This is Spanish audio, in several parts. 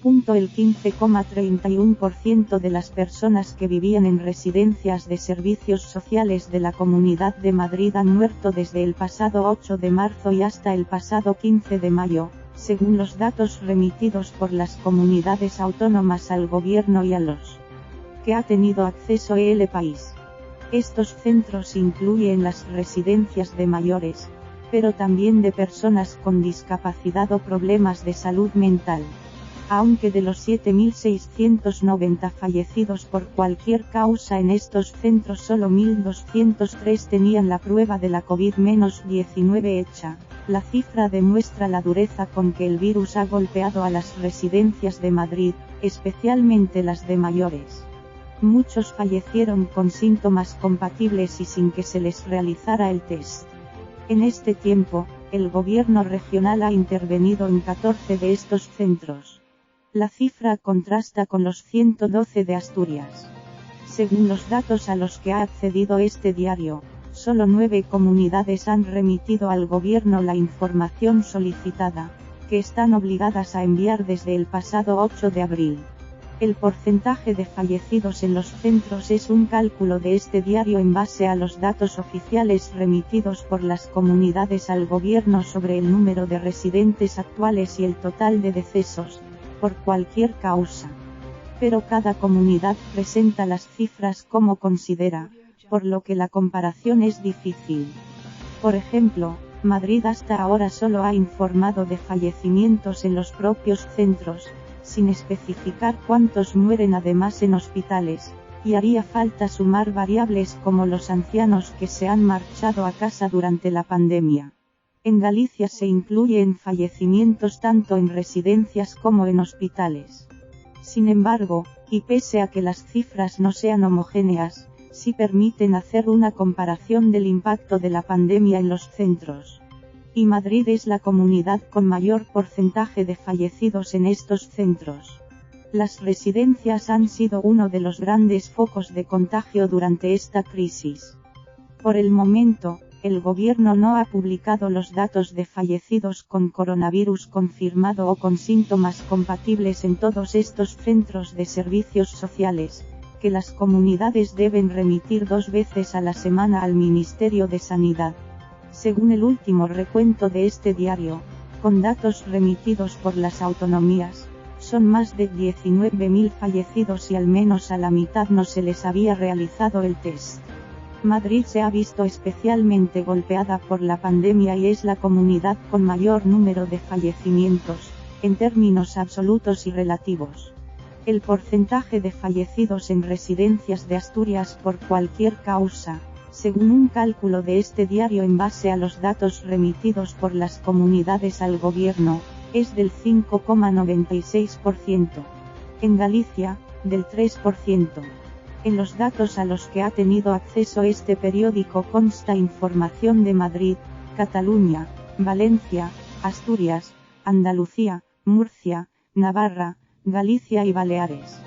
El 15,31% de las personas que vivían en residencias de servicios sociales de la Comunidad de Madrid han muerto desde el pasado 8 de marzo y hasta el pasado 15 de mayo, según los datos remitidos por las comunidades autónomas al gobierno y a los que ha tenido acceso el país. Estos centros incluyen las residencias de mayores, pero también de personas con discapacidad o problemas de salud mental. Aunque de los 7.690 fallecidos por cualquier causa en estos centros solo 1.203 tenían la prueba de la COVID-19 hecha, la cifra demuestra la dureza con que el virus ha golpeado a las residencias de Madrid, especialmente las de mayores. Muchos fallecieron con síntomas compatibles y sin que se les realizara el test. En este tiempo, el gobierno regional ha intervenido en 14 de estos centros. La cifra contrasta con los 112 de Asturias. Según los datos a los que ha accedido este diario, solo 9 comunidades han remitido al gobierno la información solicitada, que están obligadas a enviar desde el pasado 8 de abril. El porcentaje de fallecidos en los centros es un cálculo de este diario en base a los datos oficiales remitidos por las comunidades al gobierno sobre el número de residentes actuales y el total de decesos, por cualquier causa. Pero cada comunidad presenta las cifras como considera, por lo que la comparación es difícil. Por ejemplo, Madrid hasta ahora solo ha informado de fallecimientos en los propios centros, sin especificar cuántos mueren además en hospitales, y haría falta sumar variables como los ancianos que se han marchado a casa durante la pandemia. En Galicia se incluyen fallecimientos tanto en residencias como en hospitales. Sin embargo, y pese a que las cifras no sean homogéneas, sí permiten hacer una comparación del impacto de la pandemia en los centros. Y Madrid es la comunidad con mayor porcentaje de fallecidos en estos centros. Las residencias han sido uno de los grandes focos de contagio durante esta crisis. Por el momento, el gobierno no ha publicado los datos de fallecidos con coronavirus confirmado o con síntomas compatibles en todos estos centros de servicios sociales, que las comunidades deben remitir 2 veces a la semana al Ministerio de Sanidad. Según el último recuento de este diario, con datos remitidos por las autonomías, son más de 19.000 fallecidos y al menos a la mitad no se les había realizado el test. Madrid se ha visto especialmente golpeada por la pandemia y es la comunidad con mayor número de fallecimientos, en términos absolutos y relativos. El porcentaje de fallecidos en residencias de Asturias por cualquier causa, según un cálculo de este diario en base a los datos remitidos por las comunidades al gobierno, es del 5,96%. En Galicia, del 3%. En los datos a los que ha tenido acceso este periódico consta información de Madrid, Cataluña, Valencia, Asturias, Andalucía, Murcia, Navarra, Galicia y Baleares.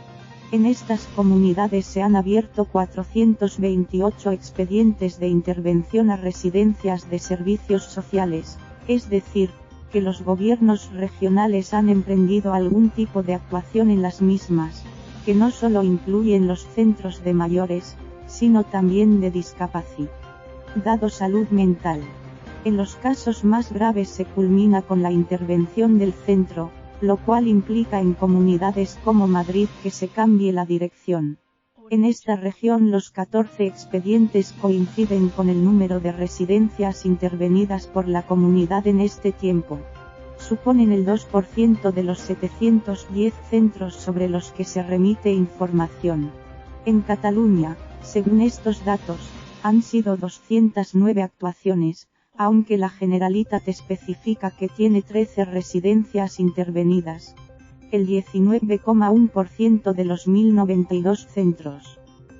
En estas comunidades se han abierto 428 expedientes de intervención a residencias de servicios sociales, es decir, que los gobiernos regionales han emprendido algún tipo de actuación en las mismas, que no solo incluyen los centros de mayores, sino también de discapacidad, salud mental. En los casos más graves se culmina con la intervención del centro, lo cual implica en comunidades como Madrid que se cambie la dirección. En esta región los 14 expedientes coinciden con el número de residencias intervenidas por la comunidad en este tiempo. Suponen el 2% de los 710 centros sobre los que se remite información. En Cataluña, según estos datos, han sido 209 actuaciones, aunque la Generalitat especifica que tiene 13 residencias intervenidas, el 19,1% de los 1092 centros.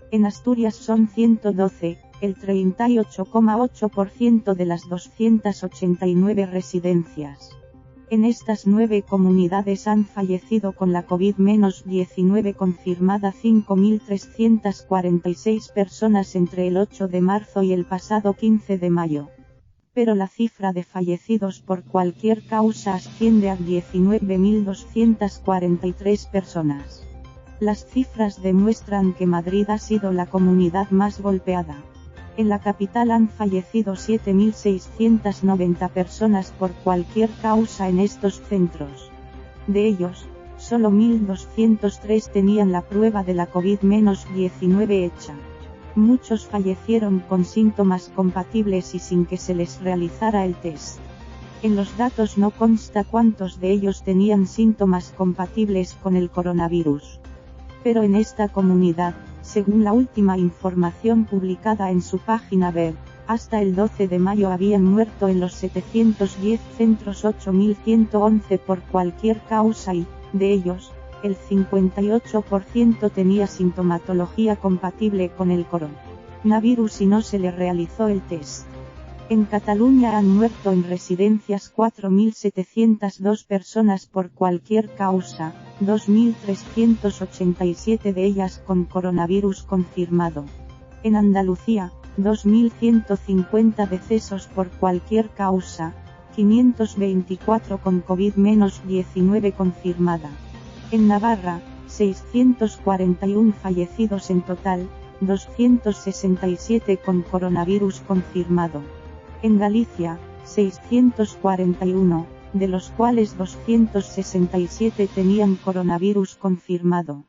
En Asturias son 112, el 38,8% de las 289 residencias. En estas 9 comunidades han fallecido con la COVID-19 confirmada 5.346 personas entre el 8 de marzo y el pasado 15 de mayo. pero la cifra de fallecidos por cualquier causa asciende a 19.243 personas. Las cifras demuestran que Madrid ha sido la comunidad más golpeada. En la capital han fallecido 7.690 personas por cualquier causa en estos centros. De ellos, solo 1.203 tenían la prueba de la COVID-19 hecha. Muchos fallecieron con síntomas compatibles y sin que se les realizara el test. En los datos no consta cuántos de ellos tenían síntomas compatibles con el coronavirus. Pero en esta comunidad, según la última información publicada en su página web, hasta el 12 de mayo habían muerto en los 710 centros 8.111 por cualquier causa y, de ellos, el 58% tenía sintomatología compatible con el coronavirus y no se le realizó el test. En Cataluña han muerto en residencias 4.702 personas por cualquier causa, 2.387 de ellas con coronavirus confirmado. En Andalucía, 2.150 decesos por cualquier causa, 524 con COVID-19 confirmada. En Navarra, 641 fallecidos en total, 267 con coronavirus confirmado. En Galicia, 641, de los cuales 267 tenían coronavirus confirmado.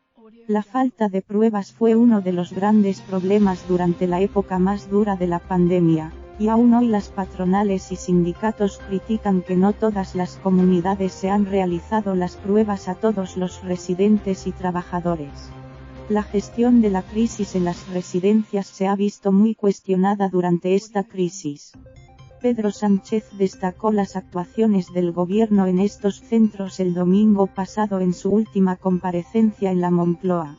La falta de pruebas fue uno de los grandes problemas durante la época más dura de la pandemia, y aún hoy las patronales y sindicatos critican que no todas las comunidades se han realizado las pruebas a todos los residentes y trabajadores. La gestión de la crisis en las residencias se ha visto muy cuestionada durante esta crisis. Pedro Sánchez destacó las actuaciones del gobierno en estos centros el domingo pasado en su última comparecencia en la Moncloa.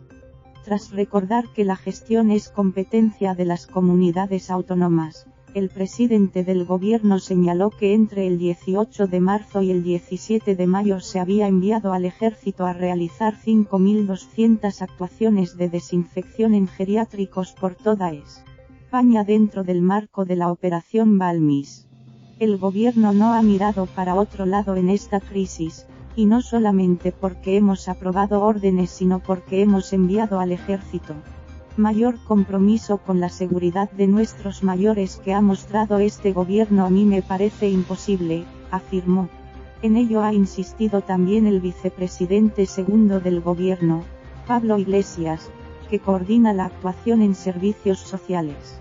Tras recordar que la gestión es competencia de las comunidades autónomas, el presidente del gobierno señaló que entre el 18 de marzo y el 17 de mayo se había enviado al ejército a realizar 5.200 actuaciones de desinfección en geriátricos por toda España dentro del marco de la Operación Balmis. El gobierno no ha mirado para otro lado en esta crisis, y no solamente porque hemos aprobado órdenes sino porque hemos enviado al ejército. Mayor compromiso con la seguridad de nuestros mayores que ha mostrado este gobierno a mí me parece imposible, afirmó. En ello ha insistido también el vicepresidente segundo del gobierno, Pablo Iglesias, que coordina la actuación en servicios sociales.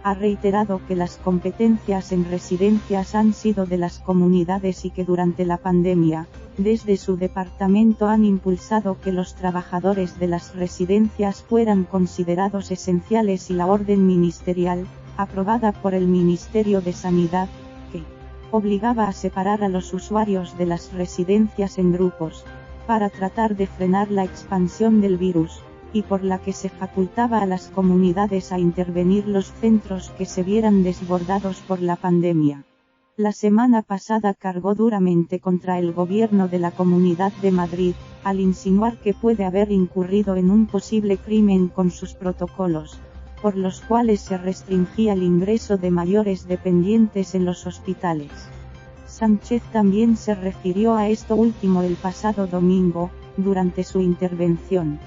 Ha reiterado que las competencias en residencias han sido de las comunidades y que durante la pandemia, desde su departamento han impulsado que los trabajadores de las residencias fueran considerados esenciales y la orden ministerial, aprobada por el Ministerio de Sanidad, que obligaba a separar a los usuarios de las residencias en grupos, para tratar de frenar la expansión del virus, y por la que se facultaba a las comunidades a intervenir los centros que se vieran desbordados por la pandemia. La semana pasada cargó duramente contra el gobierno de la Comunidad de Madrid, al insinuar que puede haber incurrido en un posible crimen con sus protocolos, por los cuales se restringía el ingreso de mayores dependientes en los hospitales. Sánchez también se refirió a esto último el pasado domingo, durante su intervención.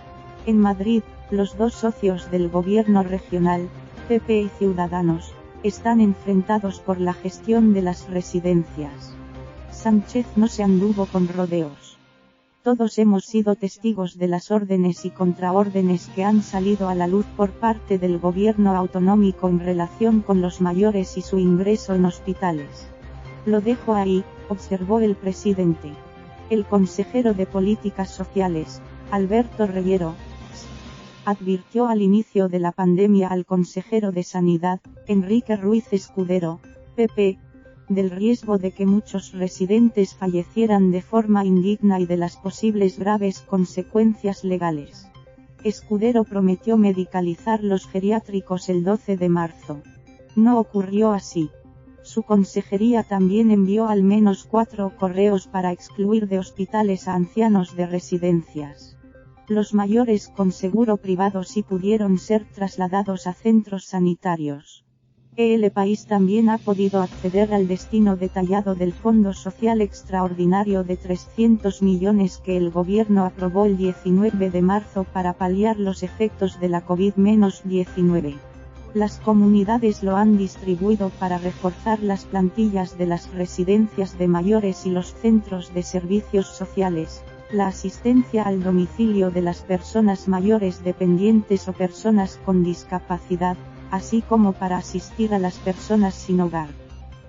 En Madrid, los dos socios del gobierno regional, PP y Ciudadanos, están enfrentados por la gestión de las residencias. Sánchez no se anduvo con rodeos. Todos hemos sido testigos de las órdenes y contraórdenes que han salido a la luz por parte del gobierno autonómico en relación con los mayores y su ingreso en hospitales. Lo dejo ahí, observó el presidente. El consejero de Políticas Sociales, Alberto Reyero, advirtió al inicio de la pandemia al consejero de Sanidad, Enrique Ruiz Escudero, PP, del riesgo de que muchos residentes fallecieran de forma indigna y de las posibles graves consecuencias legales. Escudero prometió medicalizar los geriátricos el 12 de marzo. No ocurrió así. Su consejería también envió al menos 4 correos para excluir de hospitales a ancianos de residencias. Los mayores con seguro privado sí pudieron ser trasladados a centros sanitarios. El país también ha podido acceder al destino detallado del Fondo Social Extraordinario de 300 millones que el gobierno aprobó el 19 de marzo para paliar los efectos de la COVID-19. Las comunidades lo han distribuido para reforzar las plantillas de las residencias de mayores y los centros de servicios sociales, la asistencia al domicilio de las personas mayores dependientes o personas con discapacidad, así como para asistir a las personas sin hogar.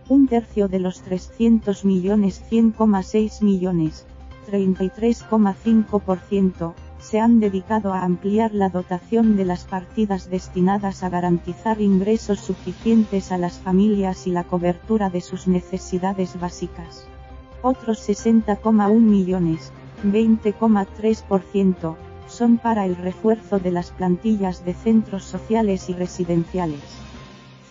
Un tercio de los 300 millones, 100,6 millones, 33,5%, se han dedicado a ampliar la dotación de las partidas destinadas a garantizar ingresos suficientes a las familias y la cobertura de sus necesidades básicas. Otros 60,1 millones, 20,3%, son para el refuerzo de las plantillas de centros sociales y residenciales.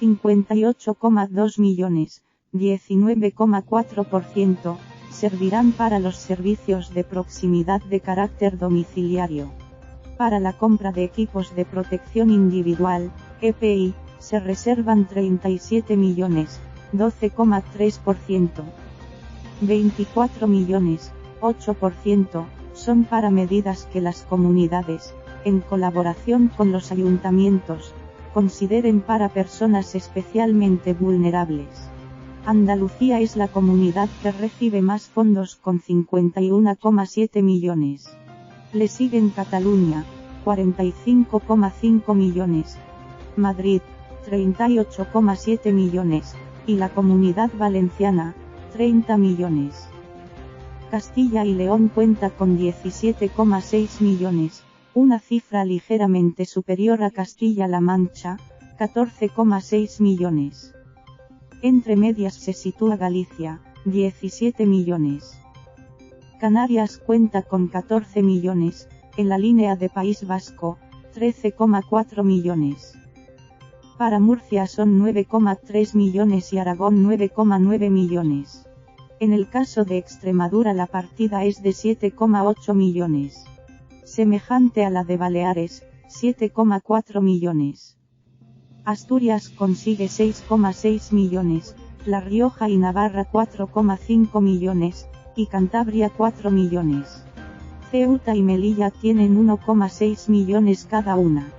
58,2 millones, 19,4%, servirán para los servicios de proximidad de carácter domiciliario. Para la compra de equipos de protección individual, EPI, se reservan 37 millones, 12,3%. 24 millones, 8%, son para medidas que las comunidades, en colaboración con los ayuntamientos, consideren para personas especialmente vulnerables. Andalucía es la comunidad que recibe más fondos con 51,7 millones. Le siguen Cataluña, 45,5 millones. Madrid, 38,7 millones, y la Comunidad Valenciana, 30 millones. Castilla y León cuenta con 17,6 millones, una cifra ligeramente superior a Castilla-La Mancha, 14,6 millones. Entre medias se sitúa Galicia, 17 millones. Canarias cuenta con 14 millones, en la línea de País Vasco, 13,4 millones. Para Murcia son 9,3 millones y Aragón 9,9 millones. En el caso de Extremadura la partida es de 7,8 millones. Semejante a la de Baleares, 7,4 millones. Asturias consigue 6,6 millones, La Rioja y Navarra 4,5 millones, y Cantabria 4 millones. Ceuta y Melilla tienen 1,6 millones cada una.